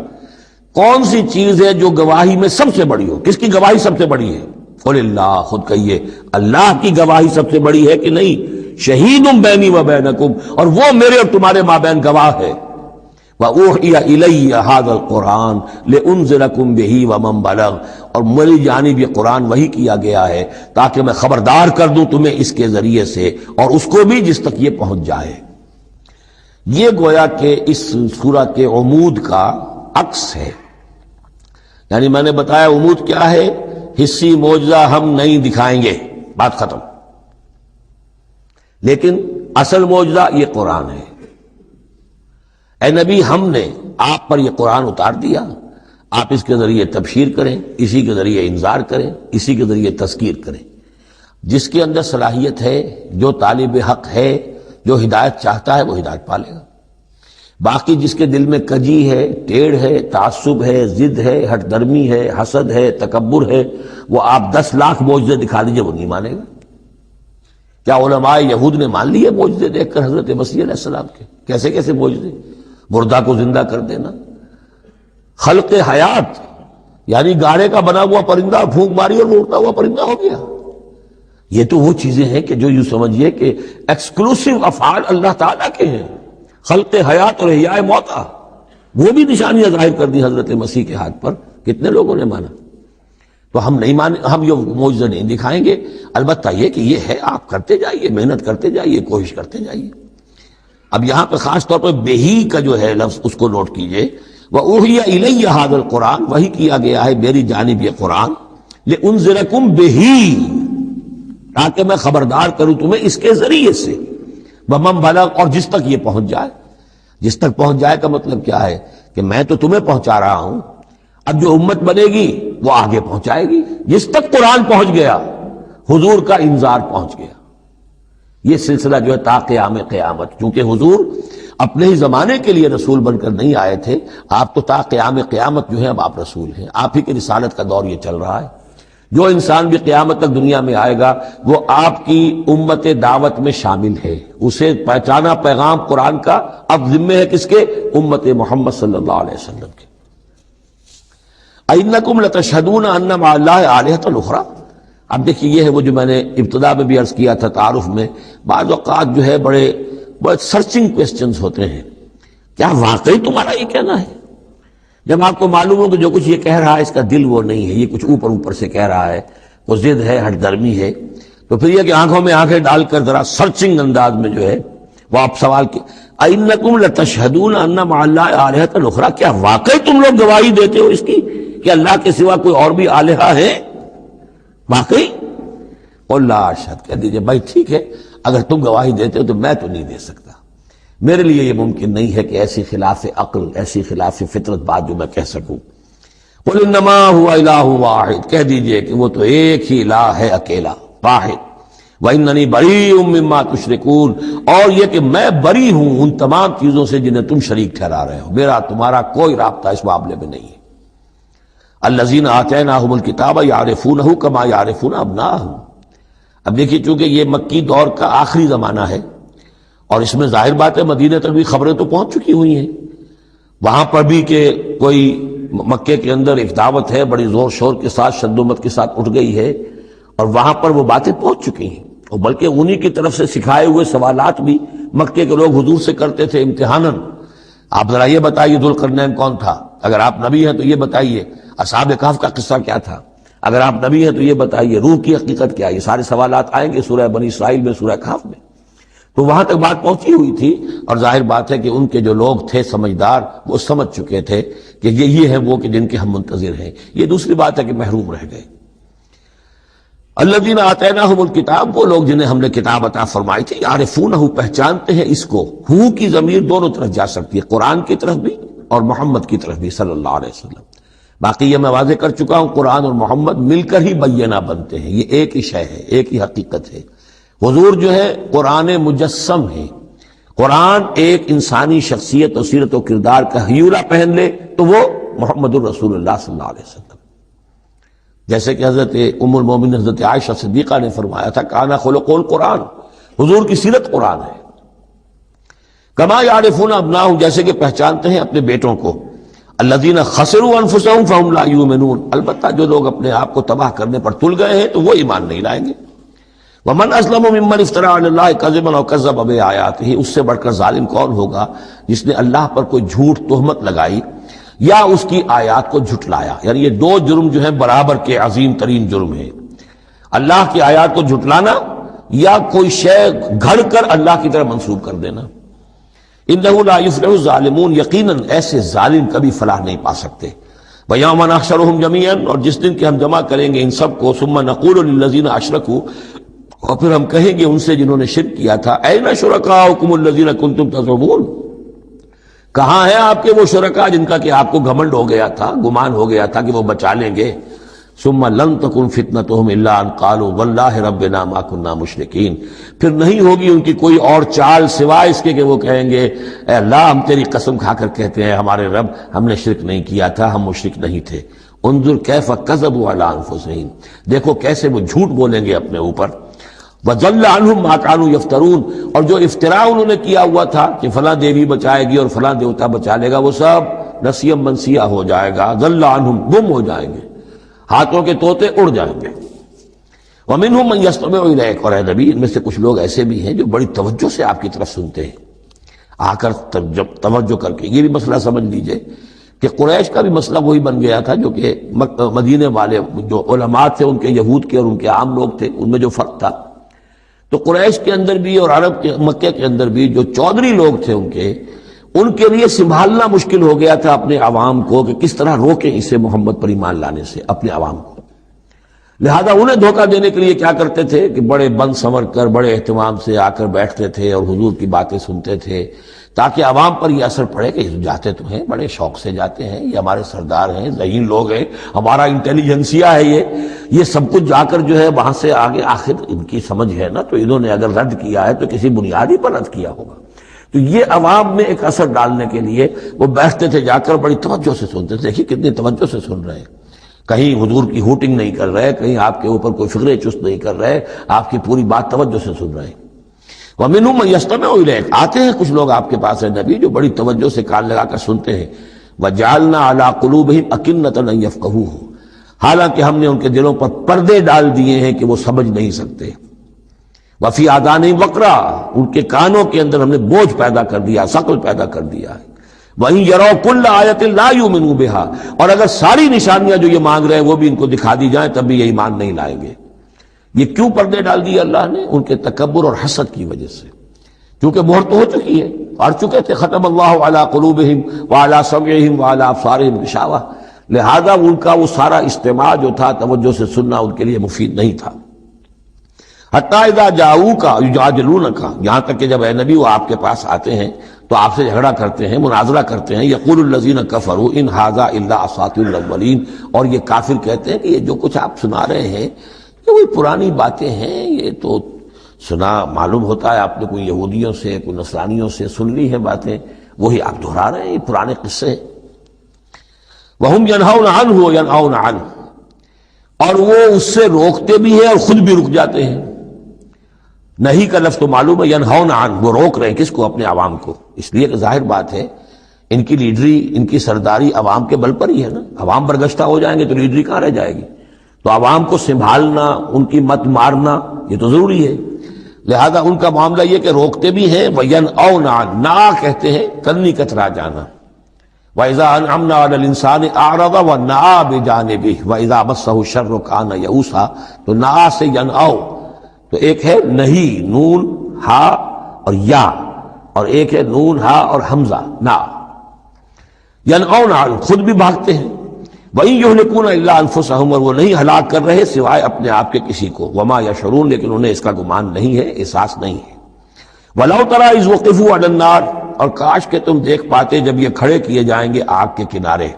کون سی چیز ہے جو گواہی میں سب سے بڑی ہو؟ کس کی گواہی سب سے بڑی ہے؟ قُلِ اللَّهُ، خود کہیے اللہ کی گواہی سب سے بڑی ہے کہ نہیں؟ شہید بینی و بینکم، اور وہ میرے اور تمہارے مابین گواہ ہے۔ وَأُوحِيَ إِلَيَّ هَذَا الْقُرْآنُ لِأُنذِرَكُم بِهِ وَمَن بَلَغَ، اور میری جانب یہ قرآن وحی کیا گیا ہے تاکہ میں خبردار کر دوں تمہیں اس کے ذریعے سے، اور اس کو بھی جس تک یہ پہنچ جائے۔ یہ گویا کہ اس سورہ کے عمود کا عکس ہے، یعنی میں نے بتایا عمود کیا ہے، حصی معجزہ ہم نہیں دکھائیں گے، بات ختم، لیکن اصل معجزہ یہ قرآن ہے۔ اے نبی ہم نے آپ پر یہ قرآن اتار دیا، آپ اس کے ذریعے تبشیر کریں، اسی کے ذریعے انذار کریں، اسی کے ذریعے تذکیر کریں۔ جس کے اندر صلاحیت ہے، جو طالب حق ہے، جو ہدایت چاہتا ہے، وہ ہدایت پالے گا۔ باقی جس کے دل میں کجی ہے، ٹیڑھ ہے، تعصب ہے، ضد ہے، ہٹ درمی ہے، حسد ہے، تکبر ہے، وہ آپ 10 لاکھ معجزے دکھا دیجئے، وہ نہیں مانے گا۔ کیا علماء یہود نے مان لیے معجزے دیکھ کر حضرت مسیح علیہ السلام کے؟ کیسے کیسے معجزے، مردہ کو زندہ کر دینا، خلق حیات، یعنی گاڑے کا بنا ہوا پرندہ پھونک ماری اور وہ اڑتا ہوا پرندہ ہو گیا۔ یہ تو وہ چیزیں ہیں کہ جو یوں سمجھیے کہ ایکسکلوسیو افعال اللہ تعالیٰ کے ہیں، خلق حیات اور احیاء موتا، وہ بھی نشانیاں ظاہر کر دی حضرت مسیح کے ہاتھ پر، کتنے لوگوں نے مانا؟ تو ہم نہیں مانے، ہم یہ معجزہ نہیں دکھائیں گے، البتہ یہ کہ یہ ہے، آپ کرتے جائیے، محنت کرتے جائیے، کوشش کرتے جائیے۔ اب یہاں پہ خاص طور پہ بہی کا جو ہے لفظ اس کو نوٹ کیجئے، وَأُوحِيَ إِلَيَّ هَذَا الْقُرْآنُ، وحی کیا گیا ہے میری جانب یہ قرآن، لِأُنذِرَكُم بِهِ، تاکہ میں خبردار کروں تمہیں اس کے ذریعے سے، وَمَن بَلَغَ، اور جس تک یہ پہنچ جائے۔ جس تک پہنچ جائے کا مطلب کیا ہے کہ میں تو تمہیں پہنچا رہا ہوں، اب جو امت بنے گی وہ آگے پہنچائے گی۔ جس تک قرآن پہنچ گیا حضور کا انذار پہنچ گیا۔ یہ سلسلہ جو ہے تا قیام قیامت، چونکہ حضور اپنے ہی زمانے کے لیے رسول بن کر نہیں آئے تھے، آپ تو تا قیام قیامت جو ہے اب آپ رسول ہیں، آپ ہی کی رسالت کا دور یہ چل رہا ہے۔ جو انسان بھی قیامت تک دنیا میں آئے گا وہ آپ کی امت دعوت میں شامل ہے، اسے پہچانا پیغام قرآن کا اب ذمہ ہے کس کے؟ امت محمد صلی اللہ علیہ وسلم کے۔ اِنَّكُمْ لَتَشْهَدُونَ أَنَّ مَعَ اللَّهِ آلِهَةً أُخْرَىٰ، اب دیکھیے یہ ہے وہ جو میں نے ابتدا میں بھی عرض کیا تھا تعارف میں، بعض اوقات جو ہے بڑے سرچنگ کویسچنز ہوتے ہیں، کیا واقعی تمہارا یہ کہنا ہے؟ جب آپ کو معلوم ہو کہ جو کچھ یہ کہہ رہا ہے اس کا دل وہ نہیں ہے، یہ کچھ اوپر اوپر سے کہہ رہا ہے، وہ ضد ہے، ہٹ درمی ہے، تو پھر یہ کہ آنکھوں میں آنکھیں ڈال کر ذرا سرچنگ انداز میں جو ہے وہ آپ سوال کی اِنَّكُمْ لَتَشْهَدُونَ أَنَّ مَعَ اللَّهِ آلِهَةً أُخْرَىٰ، کیا واقعی تم لوگ گواہی دیتے ہو اس کی کہ اللہ کے سوا کوئی اور بھی الہہ ہے واقعی؟ قل لا اشہد، کہہ دیجئے بھائی ٹھیک ہے، اگر تم گواہی دیتے ہو تو میں تو نہیں دے سکتا، میرے لیے یہ ممکن نہیں ہے کہ ایسی خلاف عقل، ایسی خلاف فطرت بات جو میں کہہ سکوں۔ قل انما هو الہ واحد، کہہ دیجئے کہ وہ تو ایک ہی الہ ہے، اکیلا واحد۔ واننی بریء مما تشرکون، اور یہ کہ میں بری ہوں ان تمام چیزوں سے جنہیں تم شریک ٹھہرا رہے ہو، میرا تمہارا کوئی رابطہ اس معاملے میں نہیں ہے۔ الذین آتیناہم الکتاب یعرفونہ کما یعرفون ابناءہم۔ اب دیکھیے چونکہ یہ مکی دور کا آخری زمانہ ہے اور اس میں ظاہر بات ہے مدینہ تک بھی خبریں تو پہنچ چکی ہوئی ہیں، وہاں پر بھی کہ کوئی مکے کے اندر ایک دعوت ہے بڑی زور شور کے ساتھ، شد و مت کے ساتھ اٹھ گئی ہے، اور وہاں پر وہ باتیں پہنچ چکی ہیں، اور بلکہ انہی کی طرف سے سکھائے ہوئے سوالات بھی مکے کے لوگ حضور سے کرتے تھے امتحاناً۔ آپ ذرا یہ بتائیے ذوالقرنین کون تھا، اگر آپ نبی ہیں تو یہ بتائیے، اصحاب کہف کا قصہ کیا تھا، اگر آپ نبی ہیں تو یہ بتائیے، روح کی حقیقت کیا ہے، یہ سارے سوالات آئیں گے سورہ بنی اسرائیل میں، سورہ کہف میں۔ تو وہاں تک بات پہنچی ہوئی تھی، اور ظاہر بات ہے کہ ان کے جو لوگ تھے سمجھدار وہ سمجھ چکے تھے کہ یہ ہیں وہ کہ جن کے ہم منتظر ہیں۔ یہ دوسری بات ہے کہ محروم رہ گئے۔ الذین آتیناہم الکتاب، وہ لوگ جنہیں ہم نے کتاب عطا فرمائی تھی، یعرفونہ، پہچانتے ہیں اس کو۔ ہو کی ضمیر دونوں طرف جا سکتی ہے، قرآن کی طرف بھی اور محمد کی طرف بھی صلی اللہ علیہ وسلم۔ باقی یہ میں واضح کر چکا ہوں، قرآن اور محمد مل کر ہی بینہ بنتے ہیں، یہ ایک ہی شے ہے، ایک ہی حقیقت ہے۔ حضور جو ہے قرآن مجسم ہے، قرآن ایک انسانی شخصیت اور سیرت و کردار کا ہیولہ پہن لے تو وہ محمد الرسول اللہ صلی اللہ علیہ وسلم، جیسے کہ حضرت ام المومنین حضرت عائشہ صدیقہ نے فرمایا تھا کانا خلق القرآن، حضور کی سیرت قرآن ہے۔ کما یعرفون ابناہم، جیسے کہ پہچانتے ہیں اپنے بیٹوں کو۔ الذین خسروا انفسہم فہم لا یؤمنون، البتہ جو لوگ اپنے آپ کو تباہ کرنے پر تل گئے ہیں تو وہ ایمان نہیں لائیں گے۔ ومن اسلم ممن افترى علی اللہ کذبا او کذب بآیاتہ، اس سے بڑھ کر ظالم کون ہوگا جس نے اللہ پر کوئی جھوٹ تہمت لگائی یا اس کی آیات کو جھٹلایا۔ یعنی یہ دو جرم جو ہیں برابر کے عظیم ترین جرم ہیں، اللہ کی آیات کو جھٹلانا یا کوئی شے گھڑ کر اللہ کی طرف منسوب کر دینا۔ انہ لا یفلح الظالمون، یقیناً ایسے ظالم کبھی فلاح نہیں پا سکتے۔ ویوم نحشرہم جمیعا، اور جس دن کہ ہم جمع کریں گے ان سب کو، ثم نقول للذین اشرکوا، اور پھر ہم کہیں گے ان سے جنہوں نے شرک کیا تھا، این شرکاؤکم الذین کنتم تزعمون، کہاں ہیں آپ کے وہ شرکا جن کا کہ آپ کو گھمنڈ ہو گیا تھا، گمان ہو گیا تھا کہ وہ بچا لیں گے۔ ثم لن تکن فتنتہم الا ان قالوا واللہ ربنا ما کنا مشرکین، پھر نہیں ہوگی ان کی کوئی اور چال سوائے اس کے کہ وہ کہیں گے اے اللہ ہم تیری قسم کھا کر کہتے ہیں ہمارے رب ہم نے شرک نہیں کیا تھا، ہم مشرک نہیں تھے۔ انظر کیف کذبوا علی انفسہم، دیکھو کیسے وہ جھوٹ بولیں گے اپنے اوپر۔ وَضَلَّ عَنْهُمْ مَا كَانُوا يَفْتَرُونَ، اور جو افتراء انہوں نے کیا ہوا تھا کہ فلاں دیوی بچائے گی اور فلاں دیوتا بچا لے گا، وہ سب نسیم منسیہ ہو جائے گا، ضل عنہم، گم ہو جائیں گے، ہاتھوں کے طوطے اڑ جائیں گے۔ وَمِنْهُمْ مَنْ يَسْتَمِعُ إِلَيْكَ، اور اے نبی ان میں سے کچھ لوگ ایسے بھی ہیں جو بڑی توجہ سے آپ کی طرف سنتے ہیں، آ کر جب توجہ کر کے۔ یہ بھی مسئلہ سمجھ لیجئے کہ قریش کا بھی مسئلہ وہی بن گیا تھا جو کہ مدینے والے جو علماء تھے ان کے، یہود کے اور ان کے عام لوگ تھے، ان میں جو فرق تھا۔ تو قریش کے اندر بھی اور عرب کے مکے کے اندر بھی جو چودھری لوگ تھے ان کے لیے سنبھالنا مشکل ہو گیا تھا اپنے عوام کو کہ کس طرح روکیں اسے محمد پر ایمان لانے سے اپنے عوام کو۔ لہذا انہیں دھوکہ دینے کے لیے کیا کرتے تھے کہ بڑے بند سنور کر بڑے اہتمام سے آ کر بیٹھتے تھے اور حضور کی باتیں سنتے تھے تاکہ عوام پر یہ اثر پڑے کہ جاتے تو ہیں، بڑے شوق سے جاتے ہیں، یہ ہمارے سردار ہیں، ذہین لوگ ہیں، ہمارا انٹیلیجنسیا ہے، یہ سب کچھ جا کر جو ہے وہاں سے آگے آخر ان کی سمجھ ہے نا، تو انہوں نے اگر رد کیا ہے تو کسی بنیادی پر رد کیا ہوگا۔ تو یہ عوام میں ایک اثر ڈالنے کے لیے وہ بیٹھتے تھے جا کر، بڑی توجہ سے سنتے تھے۔ دیکھیے کتنی توجہ سے سن رہے ہیں، کہیں حضور کی ہوٹنگ نہیں کر رہے، کہیں آپ کے اوپر کوئی فکر چست نہیں کر رہے، آپ کی پوری بات توجہ سے سن رہے ہیں۔ وَمِنْهُمْ مَنْ يَسْتَمِعُ إِلَيْكَ، آتے ہیں کچھ لوگ آپ کے پاس ہے نبی جو بڑی توجہ سے کان لگا کر سنتے ہیں۔ وَجَعَلْنَا عَلَىٰ قُلُوبِهِمْ أَكِنَّةً أَن يَفْقَهُوهُ، حالانکہ ہم نے ان کے دلوں پر پردے ڈال دیے ہیں کہ وہ سمجھ نہیں سکتے۔ وَفِي آذَانِهِمْ وَقْرًا، ان کے کانوں کے اندر ہم نے بوجھ پیدا کر دیا، ثقل پیدا کر دیا ہے۔ وَإِن يَرَوْا كُلَّ آيَةٍ لَا يُؤْمِنُوا بِهَا، اور اگر ساری نشانیاں جو یہ مانگ رہے ہیں وہ بھی ان کو دکھا دی جائیں تب بھی یہ ایمان نہیں لائیں گے۔ یہ کیوں پردے ڈال دیے اللہ نے؟ ان کے تکبر اور حسد کی وجہ سے، کیونکہ مہر تو ہو چکی ہے، پڑھ چکے تھے ختم اللہ علی قلوبہم وعلی سمعہم وعلی ابصارہم غشاوہ، لہذا ان کا وہ سارا استماع جو تھا توجہ سے سننا ان کے لیے مفید نہیں تھا۔ حتیٰ اذا جاؤوک یجادلونک، یہاں تک کہ جب اے نبی وہ آپ کے پاس آتے ہیں تو آپ سے جھگڑا کرتے ہیں، مناظرہ کرتے ہیں، یقول الذین کفروا ان ھذا الا اساطیر الاولین، اور یہ کافر کہتے ہیں کہ یہ جو کچھ آپ سنا رہے ہیں یہ وہی پرانی باتیں ہیں، یہ تو سنا معلوم ہوتا ہے آپ نے کوئی یہودیوں سے کوئی نصرانیوں سے سن لی ہیں باتیں، وہی آپ دہرا رہے ہیں، یہ پرانے قصے ہیں۔ وَهُمْ يَنْهَوْنَ عَنْهُ وَيَنْأَوْنَ عَنْهُ، اور وہ اس سے روکتے بھی ہیں اور خود بھی رک جاتے ہیں۔ نہیں کا لفظ تو معلوم ہے، ینہون عن، وہ روک رہے ہیں کس کو؟ اپنے عوام کو، اس لیے کہ ظاہر بات ہے ان کی لیڈری، ان کی سرداری عوام کے بل پر ہی ہے نا، عوام برگشتہ ہو جائیں گے تو لیڈری کہاں رہ جائے گی؟ تو عوام کو سنبھالنا، ان کی مت مارنا یہ تو ضروری ہے۔ لہذا ان کا معاملہ یہ کہ روکتے بھی ہیں، وَيَنْأَوْنَ عَنْ، نا کہتے ہیں کنی کترا جانا، وَإِذَا أَنْعَمْنَا عَلَى الْإِنسَانِ أَعْرَضَ وَنَأَىٰ بِجَانِبِهِ وَإِذَا مَسَّهُ الشَّرُّ كَانَ يَئُوسًا، تو نَأَىٰ سے ینأو، تو ایک ہے نہیں نون ہا اور یا، اور ایک ہے نون ہا اور حمزہ نا، ینأون عن، خود بھی بھاگتے ہیں، وَإِن يُهْلِكُونَ إِلَّا أَنفُسَهُمْ، اور وہ نہیں ہلاک کر رہے سوائے اپنے آپ کے کسی کو، وما یشعرون، لیکن انہیں اس کا گمان نہیں ہے، احساس نہیں ہے۔ وَلَوْ تَرَىٰ إِذْ وُقِفُوا عَلَى النَّارِ، اور کاش کہ تم دیکھ پاتے جب یہ کھڑے کیے جائیں گے آگ کے کنارے،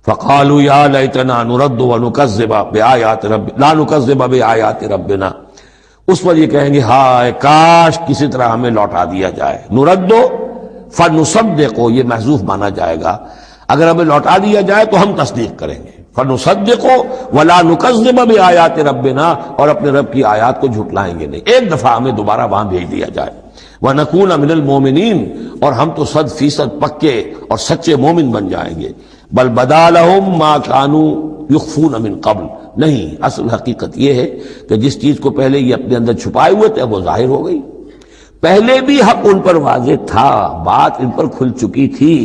فَقَالُوا يَا لَيْتَنَا نُرَدُّ وَنُكَذِّبَ بِآيَاتِ رَبِّنَا لَا نُكَذِّبَ بِآيَاتِ رَبِّنَا، اس پر یہ کہیں گے ہائے کاش کسی طرح ہمیں لوٹا دیا جائے، نُرَدُّ فَنُصَدِّقُ، یہ محذوف مانا جائے گا، اگر ہمیں لوٹا دیا جائے تو ہم تصدیق کریں گے، فَنُصَدِّقُ وَلَا نُكَذِّبَ بِآيَاتِ رَبِّنَا، اور اپنے رب کی آیات کو جھٹلائیں گے نہیں، ایک دفعہ ہمیں دوبارہ وہاں بھیج دیا جائے، وَنَكُونَ مِنَ الْمُؤْمِنِينَ، اور ہم تو 100% پکے اور سچے مومن بن جائیں گے، بل بدا لَهُم مَا كَانُوا يُخْفُونَ مِن قَبْلُ، نہیں، اصل حقیقت یہ ہے کہ جس چیز کو پہلے یہ اپنے اندر چھپائے ہوئے تھے وہ ظاہر ہو گئی، پہلے بھی حق ان پر واضح تھا، بات ان پر کھل چکی تھی،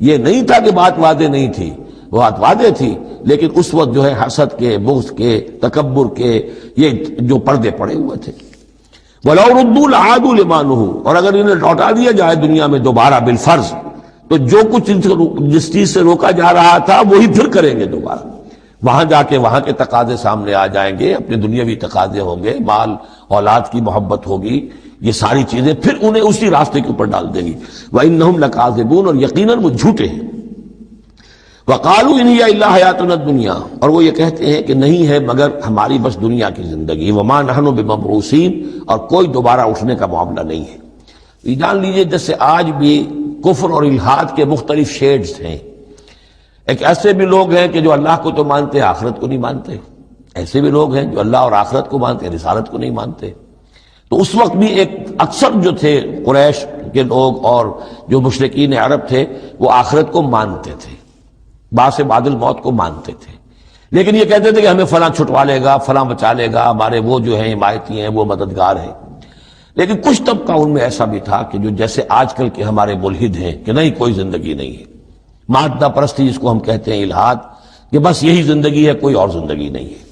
یہ نہیں تھا کہ بات واضح نہیں تھی، وہ بات واضح تھی، لیکن اس وقت جو ہے حسد کے، بغض کے، تکبر کے یہ جو پردے پڑے ہوئے تھے۔ وَلَوْ رُدُّوا لَعَادُوا لِمَا نُهُوا، اور اگر انہیں لوٹا دیا جائے دنیا میں دوبارہ بالفرض، تو جو کچھ جس چیز سے روکا جا رہا تھا وہی پھر کریں گے دوبارہ، وہاں جا کے وہاں کے تقاضے سامنے آ جائیں گے، اپنے دنیاوی تقاضے ہوں گے، مال اولاد کی محبت ہوگی، یہ ساری چیزیں پھر انہیں اسی راستے کے اوپر ڈال دیں گی، وَإِنَّهُمْ لَكَاذِبُونَ، اور یقیناً وہ جھوٹے ہیں۔ وَقَالُوا إِنْ هِيَ إِلَّا حَيَاتُنَا الدُّنْيَا، اور وہ یہ کہتے ہیں کہ نہیں ہے مگر ہماری بس دنیا کی زندگی، وَمَا نَحْنُ بِمَبْعُوثِينَ، اور کوئی دوبارہ اٹھنے کا معاملہ نہیں ہے۔ یہ جان لیجئے جیسے آج بھی کفر اور الحاد کے مختلف شیڈز ہیں، ایک ایسے بھی لوگ ہیں کہ جو اللہ کو تو مانتے آخرت کو نہیں مانتے، ایسے بھی لوگ ہیں جو اللہ اور آخرت کو مانتے رسالت کو نہیں مانتے۔ تو اس وقت بھی ایک اکثر جو تھے قریش کے لوگ اور جو مشرکین عرب تھے وہ آخرت کو مانتے تھے، بعث بعد الموت کو مانتے تھے، لیکن یہ کہتے تھے کہ ہمیں فلاں چھٹوا لے گا، فلاں بچا لے گا، ہمارے وہ جو ہیں حمایتی ہیں، وہ مددگار ہیں۔ لیکن کچھ طبقہ ان میں ایسا بھی تھا کہ جو جیسے آج کل کے ہمارے ملحد ہیں کہ نہیں کوئی زندگی نہیں ہے، مادہ پرستی جس کو ہم کہتے ہیں الحاد، کہ بس یہی زندگی ہے، کوئی اور زندگی نہیں ہے۔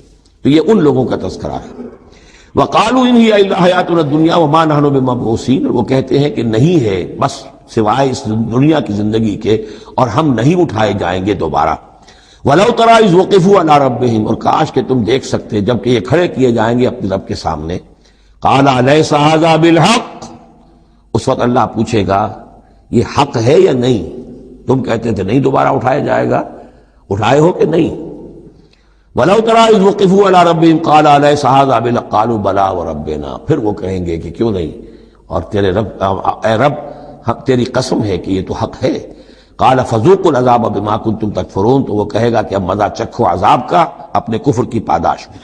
تو یہ ان لوگوں کا تذکرہ ہے۔ وَقَالُوا إِنْ هِيَ إِلَّا حَيَاتُنَا الدُّنْيَا وَمَا نَحْنُ بِمَبْعُوثِينَ، وہ کہتے ہیں کہ نہیں ہے بس سوائے اس دنیا کی زندگی کے، اور ہم نہیں اٹھائے جائیں گے دوبارہ۔ وَلَوْ تَرَىٰ إِذْ وُقِفُوا عَلَىٰ رَبِّهِمْ، اور کاش کہ تم دیکھ سکتے جبکہ یہ کھڑے کیے جائیں گے اپنے رب کے سامنے، قَالَ أَلَيْسَ هَٰذَا بِالْحَقِّ، اس وقت اللہ پوچھے گا یہ حق ہے یا نہیں؟ تم کہتے تھے نہیں دوبارہ اٹھایا جائے گا، اٹھائے ہو کہ نہیں؟ وَلَوْ تَرَىٰ إِذْ وُقِفُوا عَلَىٰ رَبِّهِمْ قَالَ أَلَيْسَ هَٰذَا بِالْحَقِّ قَالُوا بَلَىٰ وَرَبِّنَا، پھر وہ کہیں گے کہ کیوں نہیں، اور تیرے رب، اے رب تیری قسم ہے کہ یہ تو حق ہے۔ قَالَ فَذُوقُوا الْعَذَابَ بِمَا كُنتُمْ تَكْفُرُونَ، تو وہ کہے گا کہ اب مزہ چکھو عذاب کا اپنے کفر کی پاداش میں۔